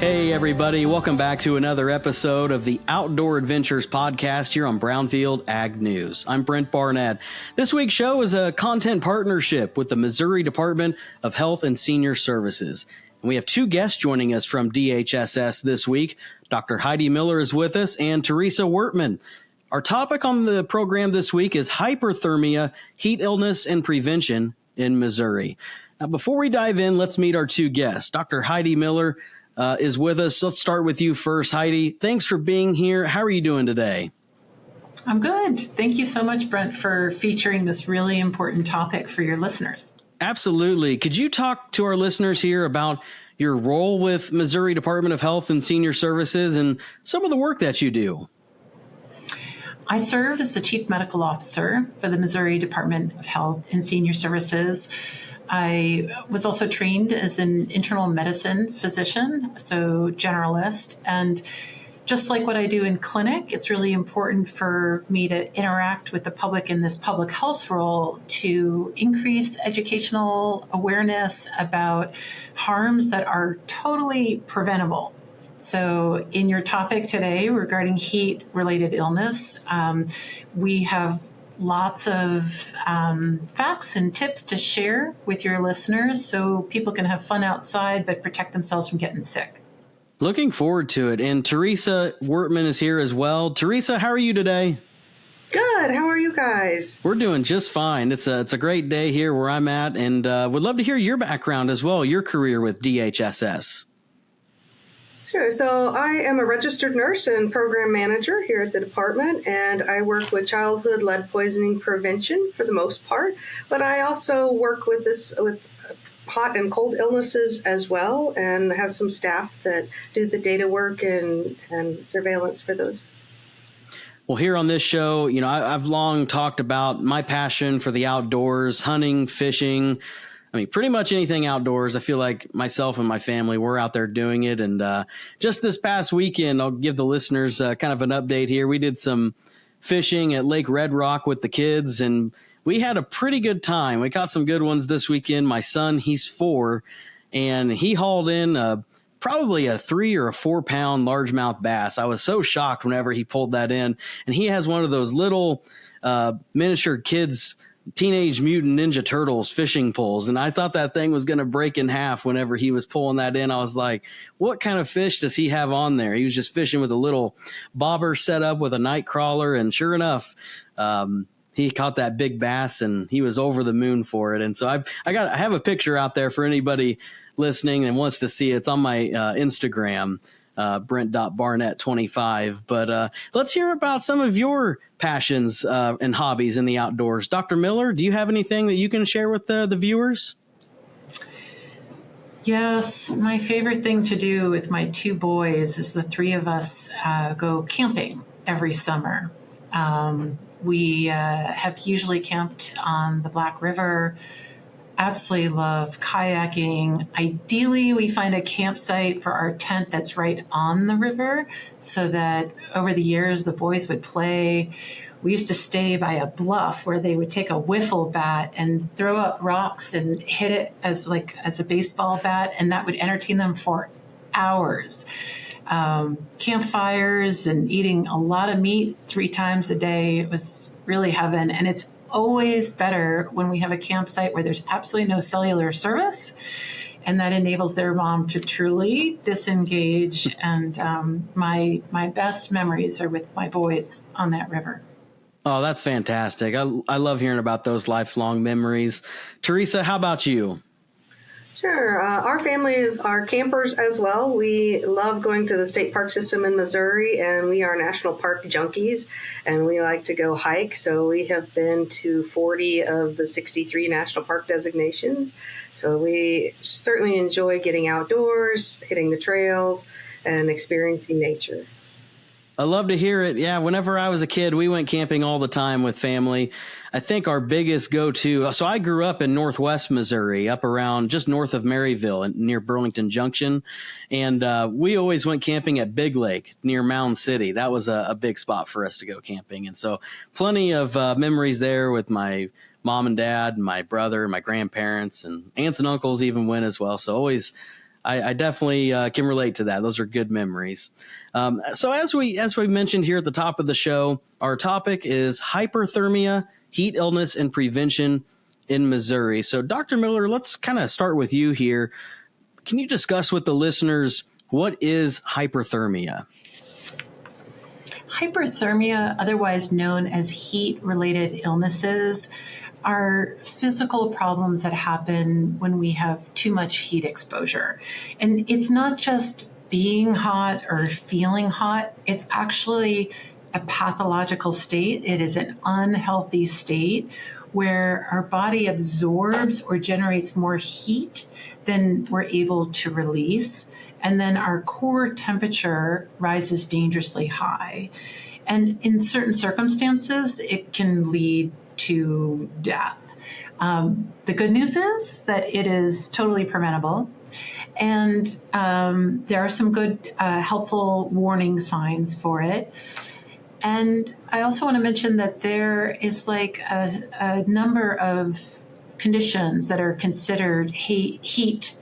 Hey, everybody. Welcome back to another episode of the Outdoor Adventures podcast here on Brownfield Ag News. I'm Brent Barnett. This week's show is a content partnership with the Missouri Department of Health and Senior Services. And we have two guests joining us from DHSS this week. Dr. Heidi Miller is with us and Teresa Wortmann. Our topic on the program this week is hyperthermia, heat illness, and prevention in Missouri. Now, before we dive in, let's meet our two guests. Dr. Heidi Miller is with us. Let's start with you first, Heidi. Thanks for being here. How are you doing today? I'm good. Thank you so much, Brent, for featuring this really important topic for your listeners. Absolutely. Could you talk to our listeners here about your role with Missouri Department of Health and Senior Services and some of the work that you do? I serve as the Chief Medical Officer for the Missouri Department of Health and Senior Services. I was also trained as an internal medicine physician, so generalist. And just like what I do in clinic, it's really important for me to interact with the public in this public health role to increase educational awareness about harms that are totally preventable. So in your topic today regarding heat-related illness, we have lots of facts and tips to share with your listeners so people can have fun outside but protect themselves from getting sick. Looking forward to it. And Teresa Wortmann is here as well. Teresa, how are you today? Good. How are you guys? We're doing just fine. It's a great day here where I'm at, and would love to hear your background as well, your career with DHSS. Sure. So I am a registered nurse and program manager here at the department, and I work with childhood lead poisoning prevention for the most part, but I also work with hot and cold illnesses as well, and have some staff that do the data work and surveillance for those. Well, here on this show, I've long talked about my passion for the outdoors, hunting, fishing. I mean, pretty much anything outdoors. I feel like myself and my family, we're out there doing it. And just this past weekend, I'll give the listeners kind of an update here. We did some fishing at Lake Red Rock with the kids, and we had a pretty good time. We caught some good ones this weekend. My son, he's 4, and he hauled in probably a 3 or 4 pound largemouth bass. I was so shocked whenever he pulled that in. And he has one of those little miniature kids Teenage Mutant Ninja Turtles fishing poles, and I thought that thing was going to break in half whenever he was pulling that in. I was like, what kind of fish does he have on there? He was just fishing with a little bobber set up with a night crawler, and sure enough, he caught that big bass, and he was over the moon for it. And so I have a picture out there for anybody listening and wants to see it. It's on my Instagram. Brent.Barnett25. But let's hear about some of your passions and hobbies in the outdoors. Dr. Miller, do you have anything that you can share with the viewers? Yes, my favorite thing to do with my 2 boys is the 3 of us go camping every summer. We have usually camped on the Black River. Absolutely love kayaking. Ideally, we find a campsite for our tent that's right on the river so that over the years the boys would play. We used to stay by a bluff where they would take a wiffle bat and throw up rocks and hit it as a baseball bat, and that would entertain them for hours. Campfires and eating a lot of meat 3 times a day. It was really heaven, and it's always better when we have a campsite where there's absolutely no cellular service, and that enables their mom to truly disengage. And my best memories are with my boys on that river. Oh, that's fantastic. I love hearing about those lifelong memories. Teresa, how about you? Sure. Our families are campers as well. We love going to the state park system in Missouri, and we are national park junkies, and we like to go hike. So we have been to 40 of the 63 national park designations. So we certainly enjoy getting outdoors, hitting the trails, and experiencing nature. I love to hear it. Yeah, whenever I was a kid, we went camping all the time with family. I think our biggest go-to, so I grew up in Northwest Missouri, up around just north of Maryville near Burlington Junction. And we always went camping at Big Lake near Mound City. That was a big spot for us to go camping. And so plenty of memories there with my mom and dad, my brother, my grandparents, and aunts and uncles even went as well. So always I definitely can relate to that. Those are good memories. So as we mentioned here at the top of the show, our topic is hyperthermia, heat illness, and prevention in Missouri. So Dr. Miller, let's kind of start with you here. Can you discuss with the listeners what is hyperthermia? Hyperthermia, otherwise known as heat-related illnesses, are physical problems that happen when we have too much heat exposure. And it's not just being hot or feeling hot, it's actually a pathological state. It is an unhealthy state where our body absorbs or generates more heat than we're able to release. And then our core temperature rises dangerously high. And in certain circumstances, it can lead to death. The good news is that it is totally preventable. And there are some good, helpful warning signs for it. And I also want to mention that there is like a number of conditions that are considered heat-related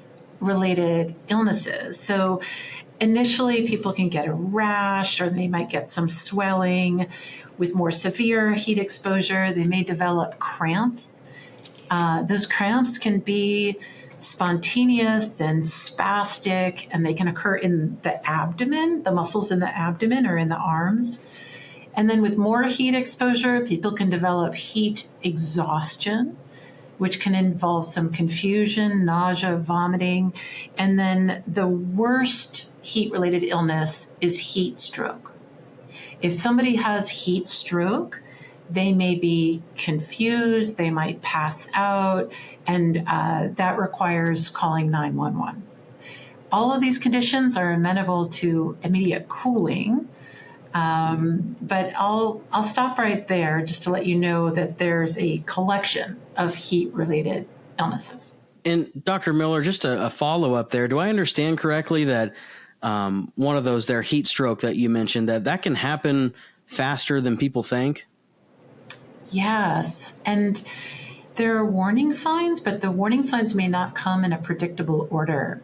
illnesses. So initially, people can get a rash or they might get some swelling. With more severe heat exposure, they may develop cramps. Those cramps can be spontaneous and spastic, and they can occur in the abdomen, the muscles in the abdomen or in the arms. And then with more heat exposure, people can develop heat exhaustion, which can involve some confusion, nausea, vomiting. And then the worst heat-related illness is heat stroke. If somebody has heat stroke, they may be confused, they might pass out, and that requires calling 911. All of these conditions are amenable to immediate cooling, but I'll stop right there just to let you know that there's a collection of heat-related illnesses. And Dr. Miller, just a follow-up there. Do I understand correctly that one of those there, heat stroke that you mentioned, that can happen faster than people think? Yes. And there are warning signs, but the warning signs may not come in a predictable order.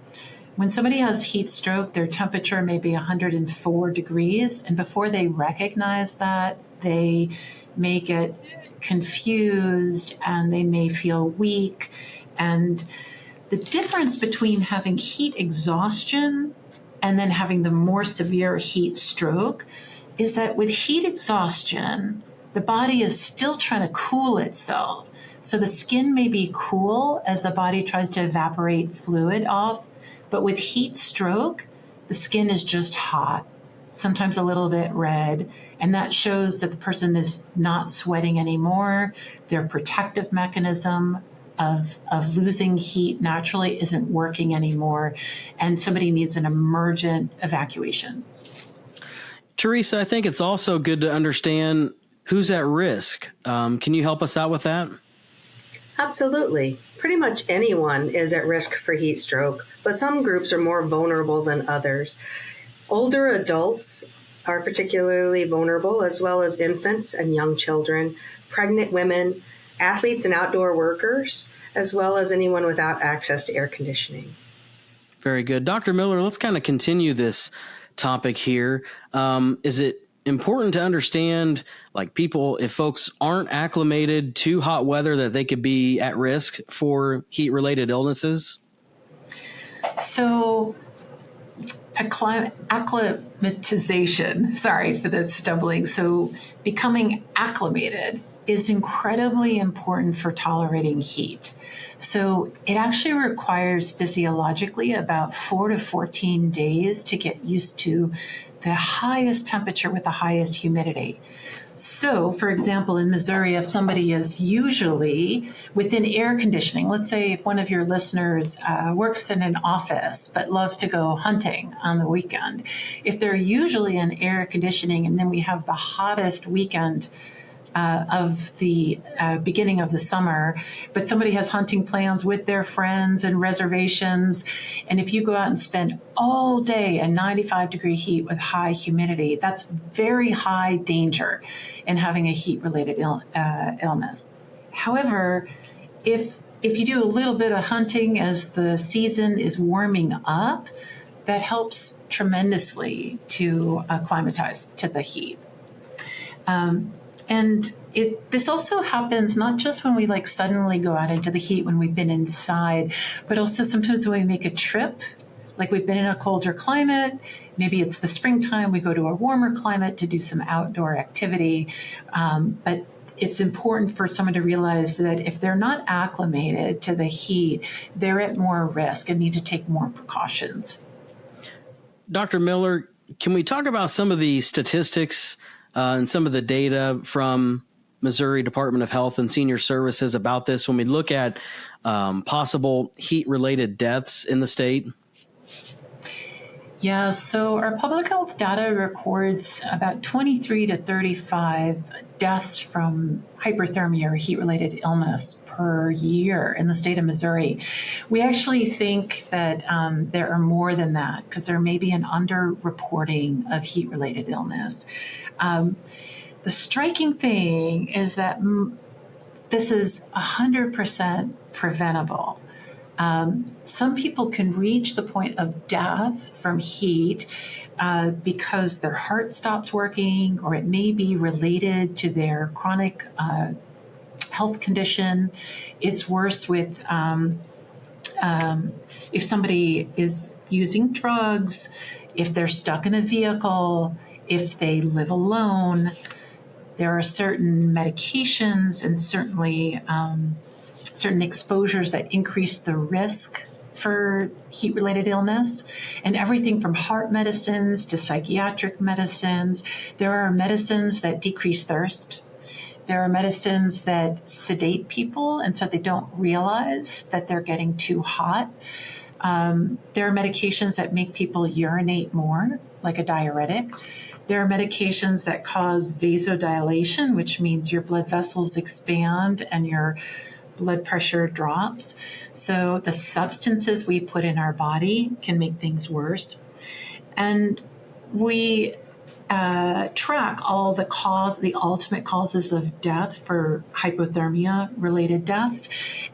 When somebody has heat stroke, their temperature may be 104 degrees. And before they recognize that, they may get confused and they may feel weak. And the difference between having heat exhaustion and then having the more severe heat stroke is that with heat exhaustion, the body is still trying to cool itself. So the skin may be cool as the body tries to evaporate fluid off, but with heat stroke, the skin is just hot, sometimes a little bit red, and that shows that the person is not sweating anymore. Their protective mechanism of losing heat naturally isn't working anymore, and somebody needs an emergent evacuation. Teresa, I think it's also good to understand who's at risk. Can you help us out with that? Absolutely. Pretty much anyone is at risk for heat stroke, but some groups are more vulnerable than others. Older adults are particularly vulnerable, as well as infants and young children, pregnant women, athletes and outdoor workers, as well as anyone without access to air conditioning. Very good. Dr. Miller, let's kind of continue this topic here. Is it important to understand, like people, if folks aren't acclimated to hot weather, that they could be at risk for heat-related illnesses? So acclimatization, sorry for the stumbling. So becoming acclimated is incredibly important for tolerating heat. So it actually requires physiologically about 4 to 14 days to get used to the highest temperature with the highest humidity. So, for example, in Missouri, if somebody is usually within air conditioning, let's say if one of your listeners works in an office but loves to go hunting on the weekend, if they're usually in air conditioning and then we have the hottest weekend of the beginning of the summer, but somebody has hunting plans with their friends and reservations, and if you go out and spend all day in 95-degree heat with high humidity, that's very high danger in having a heat-related illness. However, if if you do a little bit of hunting as the season is warming up, that helps tremendously to acclimatize to the heat. And this also happens not just when we like suddenly go out into the heat when we've been inside, but also sometimes when we make a trip, like we've been in a colder climate, maybe it's the springtime, we go to a warmer climate to do some outdoor activity. But it's important for someone to realize that if they're not acclimated to the heat, they're at more risk and need to take more precautions. Dr. Miller, can we talk about some of the statistics and some of the data from Missouri Department of Health and Senior Services about this when we look at possible heat-related deaths in the state? Yeah, so our public health data records about 23 to 35 deaths from hyperthermia or heat-related illness per year in the state of Missouri. We actually think that there are more than that because there may be an underreporting of heat-related illness. The striking thing is that this is 100% preventable. Some people can reach the point of death from heat because their heart stops working, or it may be related to their chronic health condition. It's worse with if somebody is using drugs, if they're stuck in a vehicle, if they live alone. There are certain medications and certainly certain exposures that increase the risk for heat-related illness, and everything from heart medicines to psychiatric medicines. There are medicines that decrease thirst. There are medicines that sedate people, and so they don't realize that they're getting too hot. There are medications that make people urinate more, like a diuretic. There are medications that cause vasodilation, which means your blood vessels expand and your blood pressure drops. So the substances we put in our body can make things worse. And we track all the ultimate causes of death for hypothermia-related deaths.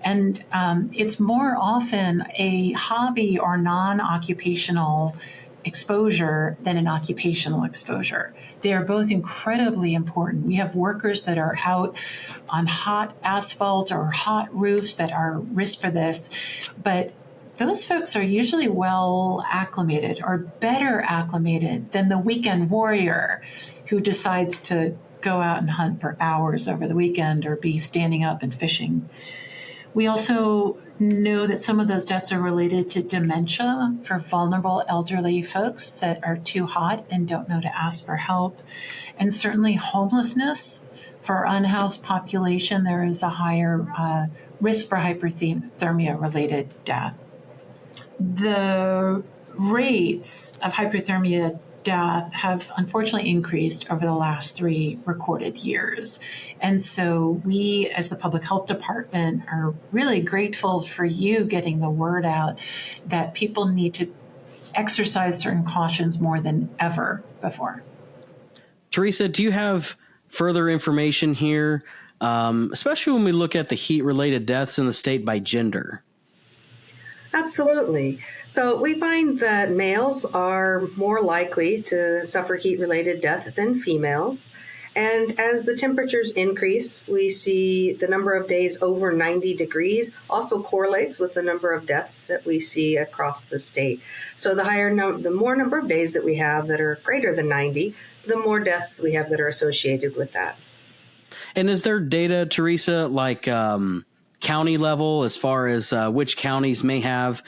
And it's more often a hobby or non-occupational exposure than an occupational exposure. They are both incredibly important. We have workers that are out on hot asphalt or hot roofs that are risk for this, but those folks are usually well acclimated or better acclimated than the weekend warrior who decides to go out and hunt for hours over the weekend or be standing up and fishing. We also know that some of those deaths are related to dementia for vulnerable elderly folks that are too hot and don't know to ask for help. And certainly homelessness for our unhoused population, there is a higher risk for hyperthermia-related death. The rates of hyperthermia death have unfortunately increased over the last 3 recorded years. And so we, as the public health department, are really grateful for you getting the word out that people need to exercise certain cautions more than ever before. Teresa, do you have further information here, especially when we look at the heat-related deaths in the state by gender? Absolutely. So we find that males are more likely to suffer heat-related death than females. And as the temperatures increase, we see the number of days over 90 degrees also correlates with the number of deaths that we see across the state. So the more number of days that we have that are greater than 90, the more deaths we have that are associated with that. And is there data, Teresa, like county level as far as which counties may have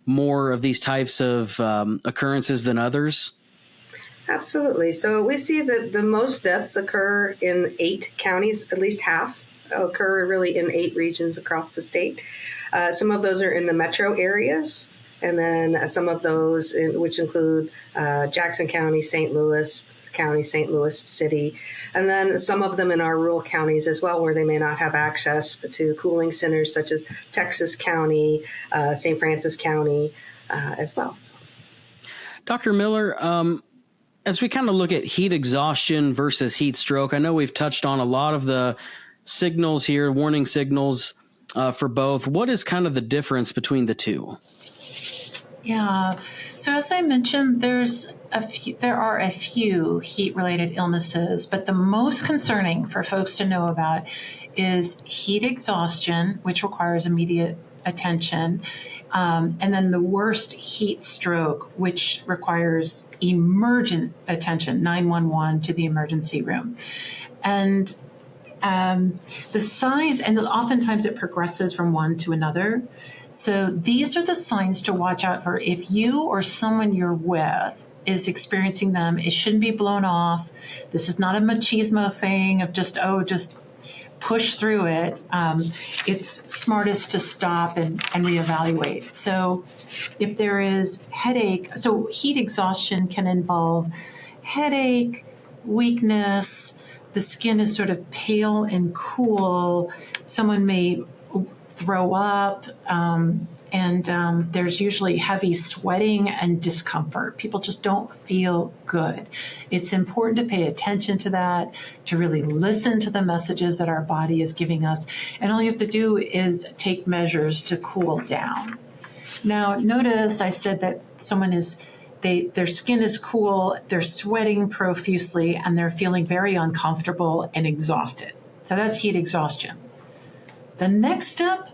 more of these types of occurrences than others? Absolutely. So we see that the most deaths occur in 8 counties, at least half occur really in 8 regions across the state. Some of those are in the metro areas, and then some of those which include Jackson County, St. Louis County, St. Louis City, and then some of them in our rural counties as well, where they may not have access to cooling centers such as Texas County, St. Francis County as well. So. Dr. Miller, as we kind of look at heat exhaustion versus heat stroke, I know we've touched on a lot of the signals here, warning signals for both. What is kind of the difference between the two? Yeah. So as I mentioned, there are a few heat-related illnesses, but the most concerning for folks to know about is heat exhaustion, which requires immediate attention, and then the worst, heat stroke, which requires emergent attention, 911 to the emergency room. And the signs, and oftentimes it progresses from one to another. So these are the signs to watch out for. If you or someone you're with is experiencing them, it shouldn't be blown off. This is not a machismo thing of just push through it. It's smartest to stop and reevaluate. So if there is headache, so heat exhaustion can involve headache, weakness, the skin is sort of pale and cool. Someone may throw up, and there's usually heavy sweating and discomfort. People just don't feel good. It's important to pay attention to that, to really listen to the messages that our body is giving us. And all you have to do is take measures to cool down. Now, notice I said that their skin is cool, they're sweating profusely, and they're feeling very uncomfortable and exhausted. So that's heat exhaustion. The next step,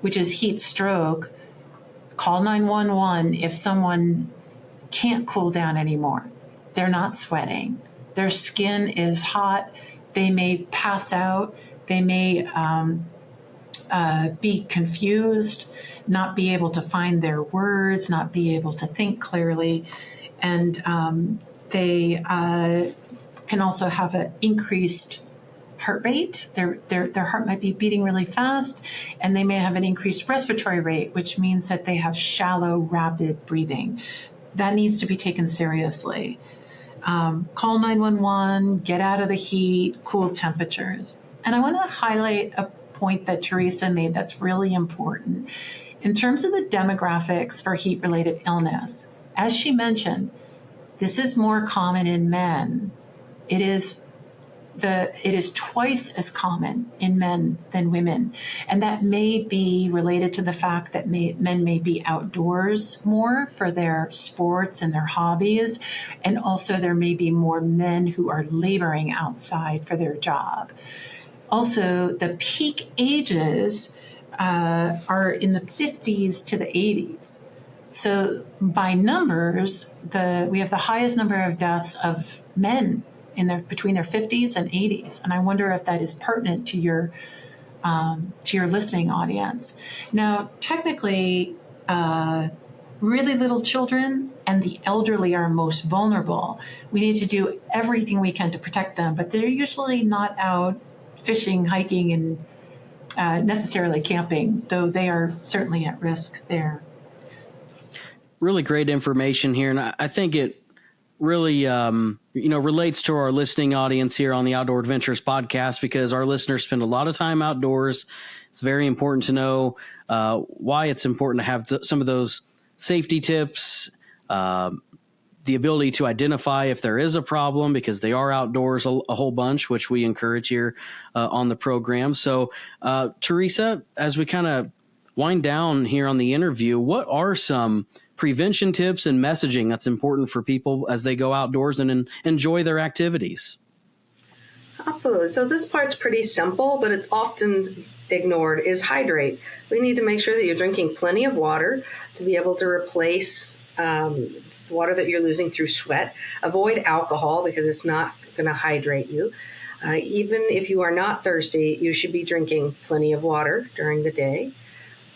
which is heat stroke, call 911 if someone can't cool down anymore. They're not sweating. Their skin is hot. They may pass out. They may be confused, not be able to find their words, not be able to think clearly. And they can also have an increased heart rate. Their heart might be beating really fast, and they may have an increased respiratory rate, which means that they have shallow, rapid breathing. That needs to be taken seriously. Call 911, get out of the heat, cool temperatures. And I want to highlight a point that Teresa made that's really important. In terms of the demographics for heat-related illness, as she mentioned, this is more common in men. It is twice as common in men than women. And that may be related to the fact that men may be outdoors more for their sports and their hobbies. And also there may be more men who are laboring outside for their job. Also, the peak ages are in the 50s to the 80s. So by numbers, we have the highest number of deaths of men between their 50s and 80s, and I wonder if that is pertinent to your listening audience. Now, technically, really little children and the elderly are most vulnerable. We need to do everything we can to protect them, but they're usually not out fishing, hiking, and necessarily camping, though they are certainly at risk there. Really great information here, and I think it really relates to our listening audience here on the Outdoor Adventures podcast, because our listeners spend a lot of time outdoors. It's very important to know why it's important to have some of those safety tips, the ability to identify if there is a problem, because they are outdoors a whole bunch, which we encourage here on the program. So, Teresa, as we kind of wind down here on the interview, what are some prevention tips and messaging that's important for people as they go outdoors and enjoy their activities? Absolutely. So this part's pretty simple, but it's often ignored, is hydrate. We need to make sure that you're drinking plenty of water to be able to replace water that you're losing through sweat. Avoid alcohol because it's not going to hydrate you. Even if you are not thirsty, you should be drinking plenty of water during the day.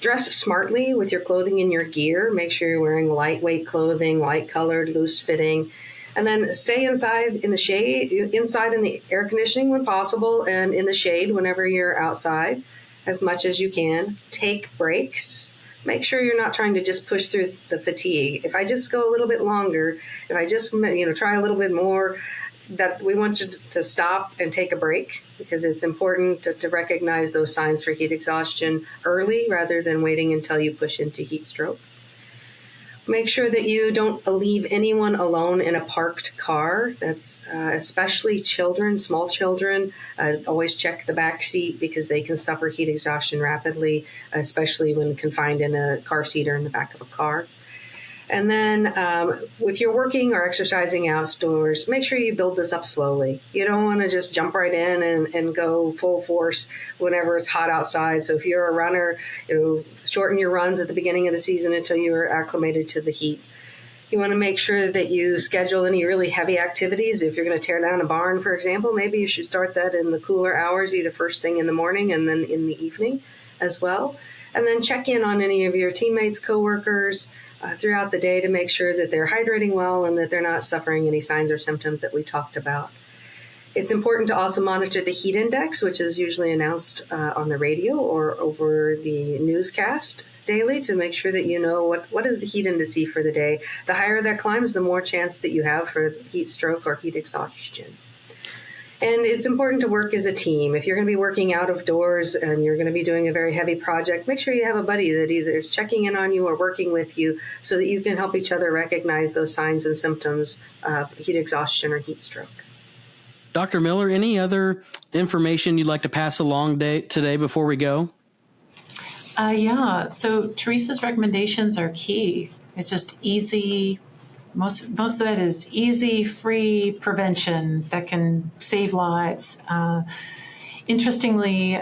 Dress smartly with your clothing and your gear. Make sure you're wearing lightweight clothing, light colored, loose fitting. And then stay inside in the shade, inside in the air conditioning when possible, and in the shade whenever you're outside as much as you can. Take breaks. Make sure you're not trying to just push through the fatigue. If I just go a little bit longer, if I just try a little bit more, that we want you to stop and take a break, because it's important to recognize those signs for heat exhaustion early rather than waiting until you push into heat stroke. Make sure that you don't leave anyone alone in a parked car. That's especially children, small children. Always check the back seat because they can suffer heat exhaustion rapidly, especially when confined in a car seat or in the back of a car. And then if you're working or exercising outdoors, make sure you build this up slowly. You don't want to just jump right in and go full force whenever it's hot outside. So if you're a runner, shorten your runs at the beginning of the season until you're acclimated to the heat. You want to make sure that you schedule any really heavy activities. If you're going to tear down a barn, for example, maybe you should start that in the cooler hours, either first thing in the morning and then in the evening as well. And then check in on any of your teammates, coworkers, throughout the day to make sure that they're hydrating well and that they're not suffering any signs or symptoms that we talked about. It's important to also monitor the heat index, which is usually announced on the radio or over the newscast daily to make sure that you know what is the heat index for the day. The higher that climbs, the more chance that you have for heat stroke or heat exhaustion. And it's important to work as a team. If you're going to be working out of doors and you're going to be doing a very heavy project, make sure you have a buddy that either is checking in on you or working with you so that you can help each other recognize those signs and symptoms of heat exhaustion or heat stroke. Dr. Miller, any other information you'd like to pass along today before we go? So Teresa's recommendations are key. It's just easy. Most of that is easy, free prevention that can save lives. Interestingly,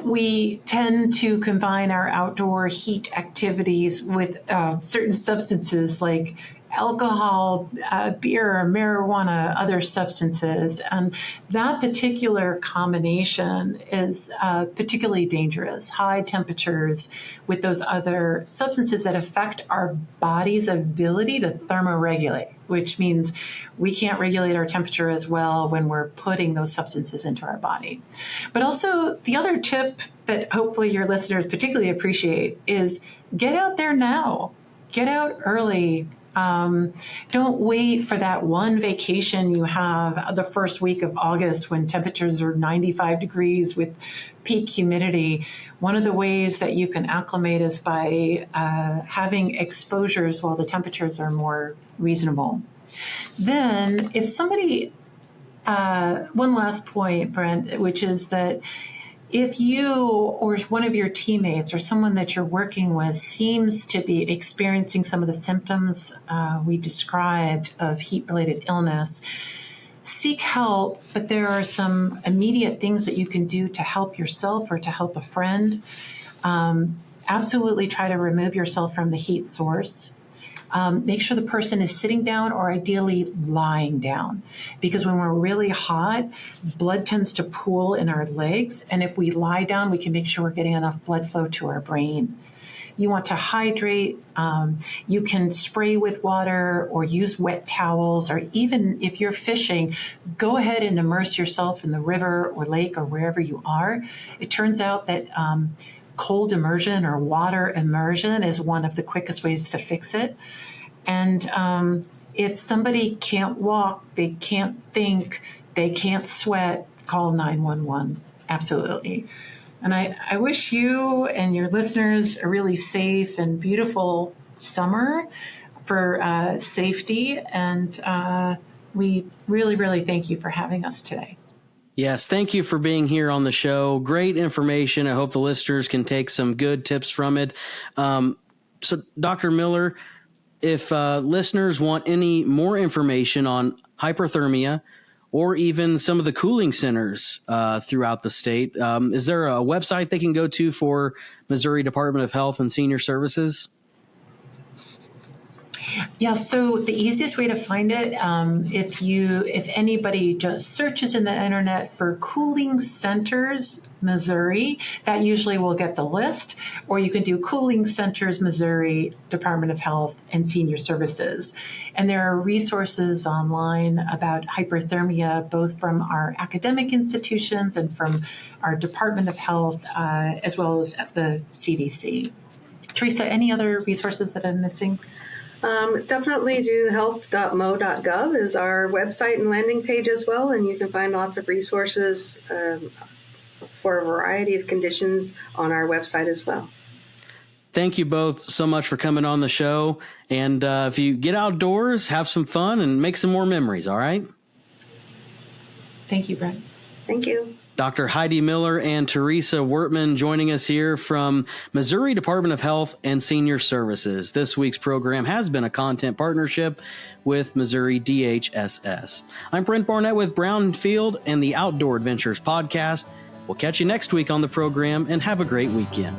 we tend to combine our outdoor heat activities with certain substances like alcohol, beer, marijuana, other substances. And that particular combination is particularly dangerous. High temperatures with those other substances that affect our body's ability to thermoregulate, which means we can't regulate our temperature as well when we're putting those substances into our body. But also the other tip that hopefully your listeners particularly appreciate is get out there now. Get out early. Don't wait for that one vacation you have the first week of August when temperatures are 95 degrees with peak humidity. One of the ways that you can acclimate is by having exposures while the temperatures are more reasonable. Then if somebody, one last point, Brent, which is that if you or one of your teammates or someone that you're working with seems to be experiencing some of the symptoms we described of heat-related illness, seek help, but there are some immediate things that you can do to help yourself or to help a friend. Absolutely try to remove yourself from the heat source. Make sure the person is sitting down or ideally lying down, because when we're really hot, blood tends to pool in our legs. And if we lie down, we can make sure we're getting enough blood flow to our brain. You want to hydrate. You can spray with water or use wet towels, or even if you're fishing, go ahead and immerse yourself in the river or lake or wherever you are. It turns out that cold immersion or water immersion is one of the quickest ways to fix it. And if somebody can't walk, they can't think, they can't sweat, call 911. Absolutely. And I wish you and your listeners a really safe and beautiful summer for safety. And we really, really thank you for having us today. Yes, thank you for being here on the show. Great information. I hope the listeners can take some good tips from it. So, Dr. Miller, if listeners want any more information on hyperthermia or even some of the cooling centers throughout the state, is there a website they can go to for Missouri Department of Health and Senior Services? Yeah, so the easiest way to find it, if anybody just searches in the internet for Cooling Centers Missouri, that usually will get the list. Or you can do Cooling Centers Missouri Department of Health and Senior Services. And there are resources online about hyperthermia, both from our academic institutions and from our Department of Health, as well as at the CDC. Teresa, any other resources that I'm missing? Definitely do health.mo.gov is our website and landing page as well, and you can find lots of resources for a variety of conditions on our website as well. Thank you both so much for coming on the show. And if you get outdoors, have some fun and make some more memories, all right? Thank you, Brent. Thank you. Dr. Heidi Miller and Teresa Wortmann joining us here from Missouri Department of Health and Senior Services. This week's program has been a content partnership with Missouri DHSS. I'm Brent Barnett with Brownfield and the Outdoor Adventures podcast. We'll catch you next week on the program, and have a great weekend.